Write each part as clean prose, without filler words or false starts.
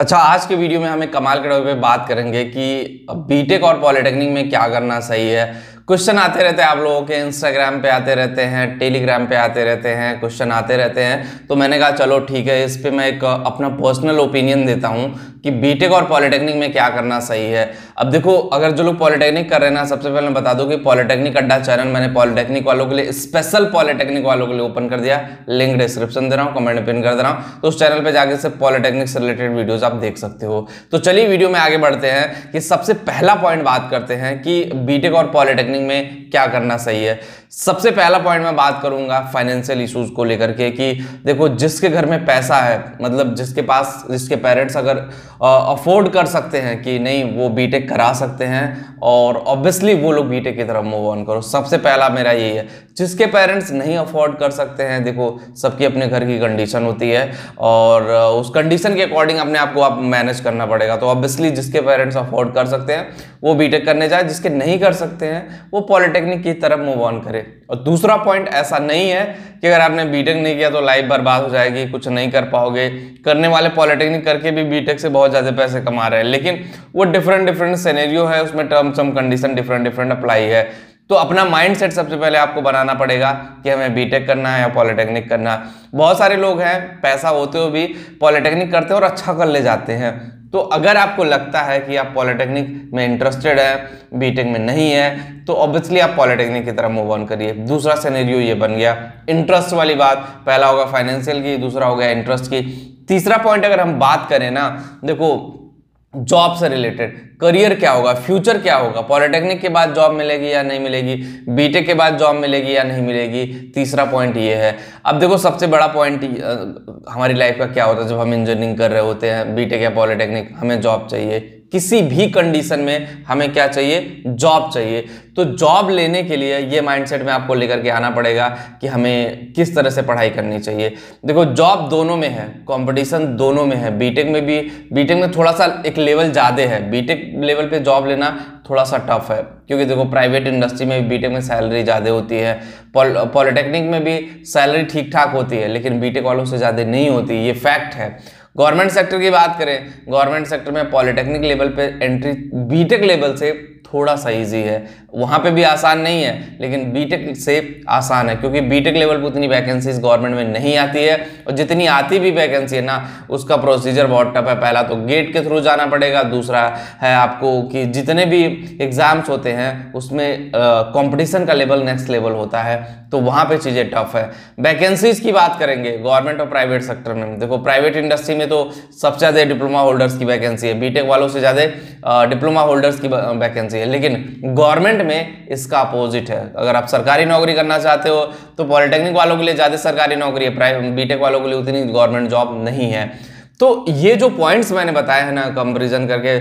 अच्छा, आज के वीडियो में हम एक कमाल के टॉपिक पे बात करेंगे कि बीटेक और पॉलिटेक्निक में क्या करना सही है। क्वेश्चन आते रहते हैं आप लोगों के, इंस्टाग्राम पे आते रहते हैं, टेलीग्राम पे आते रहते हैं, क्वेश्चन आते रहते हैं। तो मैंने कहा चलो ठीक है, इस पे मैं एक अपना पर्सनल ओपिनियन देता हूँ कि बीटेक और पॉलिटेक्निक में क्या करना सही है। अब देखो, अगर जो लोग पॉलिटेक्निक कर रहे हैं ना, सबसे पहले मैं बता दूं कि पॉलिटेक्निक अड्डा चैनल मैंने पॉलिटेक्निक वालों के लिए, स्पेशल पॉलिटेक्निक वालों के लिए ओपन कर दिया। लिंक डिस्क्रिप्शन दे रहा हूँ, कमेंट में पिन कर दे रहा हूँ, तो उस चैनल पे जाके से पॉलिटेक्निक से रिलेटेड वीडियोस आप देख सकते हो। तो चलिए वीडियो में आगे बढ़ते हैं कि सबसे पहला पॉइंट बात करते हैं कि बीटेक और पॉलिटेक्निक में क्या करना सही है। सबसे पहला पॉइंट मैं बात करूंगा फाइनेंशियल इश्यूज को लेकर के कि देखो, जिसके घर में पैसा है, मतलब जिसके पेरेंट्स अगर अफोर्ड कर सकते हैं कि नहीं वो बीटेक करा सकते हैं, और ऑब्वियसली वो लोग बीटेक की तरफ मूव ऑन करो। सबसे पहला मेरा यही है। जिसके पेरेंट्स नहीं अफोर्ड कर सकते हैं, देखो सबकी अपने घर की कंडीशन होती है और उस कंडीशन के अकॉर्डिंग अपने आप को आप मैनेज करना पड़ेगा। तो ऑब्वियसली जिसके पेरेंट्स अफोर्ड कर सकते हैं वो बीटेक करने जाए, जिसके नहीं कर सकते हैं वो पॉलिटेक्निक की तरफ मूव ऑन करे। और दूसरा पॉइंट, ऐसा नहीं है कि अगर आपने बीटेक नहीं किया तो लाइफ बर्बाद हो जाएगी, कुछ नहीं कर पाओगे। करने वाले पॉलिटेक्निक करके भी बीटेक से बहुत ज्यादा पैसे कमा रहे हैं, लेकिन वो डिफरेंट सिनेरियो है, उसमें terms and condition different apply है। तो अपना माइंडसेट सबसे पहले आपको बनाना पड़ेगा कि हमें बीटेक करना है या पॉलिटेक्निक करना है। बहुत सारे लोग हैं पैसा होते हुए भी पॉलिटेक्निक करते हैं और अच्छा कर ले जाते हैं। तो अगर आपको लगता है कि आप पॉलिटेक्निक में इंटरेस्टेड है, बीटेक में नहीं है, तो ऑब्वियसली आप पॉलिटेक्निक की तरफ मूव ऑन करिए। दूसरा सिनेरियो ये बन गया इंटरेस्ट वाली बात। पहला होगा फाइनेंशियल की, दूसरा हो गया इंटरेस्ट की। तीसरा पॉइंट अगर हम बात करें ना, देखो जॉब से रिलेटेड करियर क्या होगा, फ्यूचर क्या होगा, पॉलिटेक्निक के बाद जॉब मिलेगी या नहीं मिलेगी, बीटेक के बाद जॉब मिलेगी या नहीं मिलेगी। तीसरा पॉइंट ये है। अब देखो, सबसे बड़ा पॉइंट हमारी लाइफ का क्या होता है, जब हम इंजीनियरिंग कर रहे होते हैं, बीटेक या पॉलिटेक्निक, हमें जॉब चाहिए। किसी भी कंडीशन में हमें क्या चाहिए, जॉब चाहिए। तो जॉब लेने के लिए ये माइंडसेट में आपको लेकर के आना पड़ेगा कि हमें किस तरह से पढ़ाई करनी चाहिए। देखो, जॉब दोनों में है, कंपटीशन दोनों में है। बीटेक में भी, बीटेक में थोड़ा सा एक लेवल ज़्यादा है, बीटेक लेवल पे जॉब लेना थोड़ा सा टफ है, क्योंकि देखो प्राइवेट इंडस्ट्री में बीटेक में सैलरी ज़्यादा होती है, पॉलिटेक्निक में भी सैलरी ठीक ठाक होती है, लेकिन बीटेक वालों से ज़्यादा नहीं होती, ये फैक्ट है। गवर्नमेंट सेक्टर की बात करें, गवर्नमेंट सेक्टर में पॉलिटेक्निक लेवल पे एंट्री बीटेक लेवल से थोड़ा सा इजी है। वहाँ पे भी आसान नहीं है, लेकिन बीटेक से आसान है, क्योंकि बीटेक लेवल पर उतनी वैकेंसीज गवर्नमेंट में नहीं आती है, और जितनी आती भी वैकेंसी है ना, उसका प्रोसीजर बहुत टफ है। पहला तो गेट के थ्रू जाना पड़ेगा, दूसरा है आपको कि जितने भी एग्जाम्स होते हैं उसमें कंपटीशन का लेवल नेक्स्ट लेवल होता है, तो वहाँ पे चीज़ें टफ है। वैकेंसीज की बात करेंगे गवर्नमेंट और प्राइवेट सेक्टर में, देखो प्राइवेट इंडस्ट्री में तो सबसे ज़्यादा डिप्लोमा होल्डर्स की वैकेंसी है, बीटेक वालों से ज़्यादा डिप्लोमा होल्डर्स की वैकेंसी है, लेकिन गवर्नमेंट में इसका अपोजिट है। अगर आप सरकारी नौकरी करना चाहते हो तो पॉलिटेक्निक वालों के लिए ज़्यादा सरकारी नौकरी है, प्राइवेट बीटेक वालों के लिए उतनी गवर्नमेंट जॉब नहीं है। तो ये जो पॉइंट्स मैंने बताए हैं ना, कंपैरिजन करके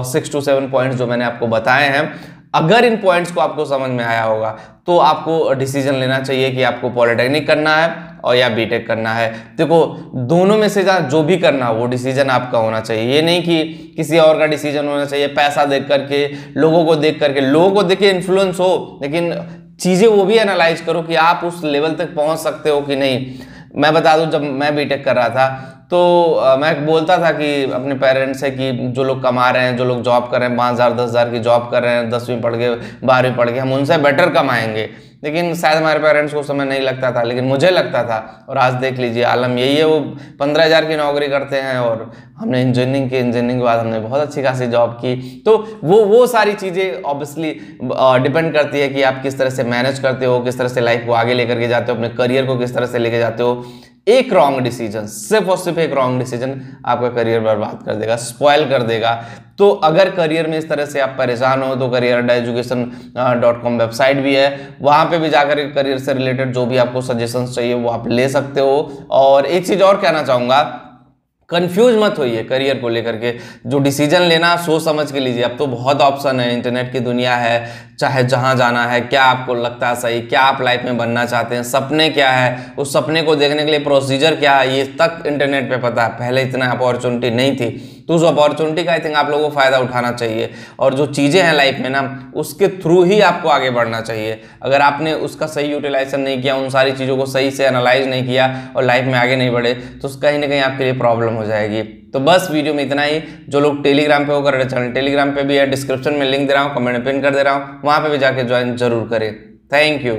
6 to 7 पॉइंट्स जो मैंने आपको बताए हैं, अगर इन पॉइंट्स को आपको समझ में आया होगा तो आपको डिसीजन लेना चाहिए कि आपको पॉलिटेक्निक करना है और या बीटेक करना है। देखो, दोनों में से जो भी करना हो वो डिसीजन आपका होना चाहिए। ये नहीं कि किसी और का डिसीजन होना चाहिए, पैसा देख करके, लोगों को देख के इन्फ्लुएंस हो, लेकिन चीज़ें वो भी एनालाइज करो कि आप उस लेवल तक पहुंच सकते हो कि नहीं। मैं बता दूं, जब मैं बीटेक कर रहा था तो मैं बोलता था कि अपने पेरेंट्स से कि जो लोग कमा रहे हैं, जो लोग जॉब कर रहे हैं, 5,000 10,000 की जॉब कर रहे हैं, 10वीं पढ़ के 12वीं पढ़ के, हम उनसे बेटर कमाएंगे। लेकिन शायद हमारे पेरेंट्स को समय नहीं लगता था, लेकिन मुझे लगता था। और आज देख लीजिए आलम यही है, वो 15,000 की नौकरी करते हैं और हमने इंजीनियरिंग के बाद हमने बहुत अच्छी खासी जॉब की। तो वो सारी चीज़ें ऑब्वियसली डिपेंड करती है कि आप किस तरह से मैनेज करते हो, किस तरह से लाइफ को आगे लेकर के जाते हो, अपने करियर को किस तरह से लेके जाते हो। एक रॉन्ग डिसीजन, सिर्फ और सिर्फ एक रॉन्ग डिसीजन आपका करियर बर्बाद कर देगा, स्पॉइल कर देगा। तो अगर करियर में इस तरह से आप परेशान हो तो career-education.com वेबसाइट भी है, वहाँ पे भी जाकर करियर से रिलेटेड जो भी आपको सजेशंस चाहिए वो आप ले सकते हो। और एक चीज़ और कहना चाहूँगा, कंफ्यूज मत होइए करियर को लेकर के। जो डिसीजन लेना सोच समझ के लीजिए। अब तो बहुत ऑप्शन है, इंटरनेट की दुनिया है, चाहे जहां जाना है, क्या आपको लगता है सही, क्या आप लाइफ में बनना चाहते हैं, सपने क्या है, उस सपने को देखने के लिए प्रोसीजर क्या है, ये तक इंटरनेट पे पता है। पहले इतना अपॉर्चुनिटी नहीं थी, तो उस अपॉर्चुनिटी का आई थिंक आप लोगों को फायदा उठाना चाहिए, और जो चीज़ें हैं लाइफ में ना उसके थ्रू ही आपको आगे बढ़ना चाहिए। अगर आपने उसका सही यूटिलाइजेशन नहीं किया, उन सारी चीज़ों को सही से एनालाइज नहीं किया और लाइफ में आगे नहीं बढ़े, तो कहीं ना कहीं आपके लिए प्रॉब्लम हो जाएगी। तो बस वीडियो में इतना ही। जो लोग टेलीग्राम पे होकर चैनल टेलीग्राम पे भी है, डिस्क्रिप्शन में लिंक दे रहा हूँ, कमेंट में पिन कर दे रहा हूँ, वहाँ पे भी जाके ज्वाइन जरूर करें। Thank you.